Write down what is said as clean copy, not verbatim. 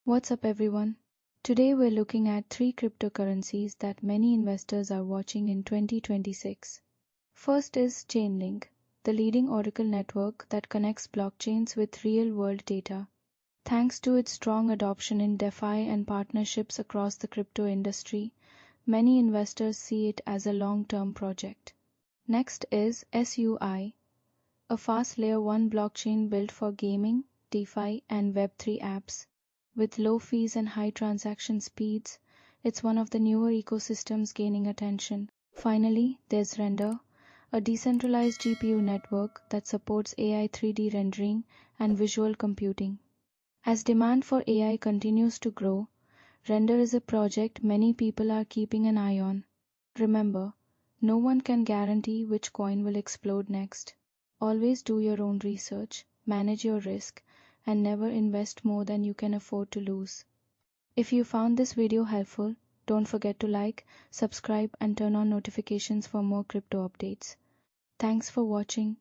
What's up, everyone? Today we're looking at three cryptocurrencies that many investors are watching in 2026. First is Chainlink, the leading Oracle network that connects blockchains with real-world data. Thanks to its strong adoption in DeFi and partnerships across the crypto industry, many investors see it as a long-term project. Next is SUI, a fast Layer 1 blockchain built for gaming, DeFi, and Web3 apps. With low fees and high transaction speeds, it's one of the newer ecosystems gaining attention. Finally, there's Render, a decentralized GPU network that supports AI 3D rendering and visual computing. As demand for AI continues to grow, Render is a project many people are keeping an eye on. Remember, no one can guarantee which coin will explode next. Always do your own research, manage your risk, and never invest more than you can afford to lose. If you found this video helpful, don't forget to like, subscribe, and turn on notifications for more crypto updates. Thanks for watching.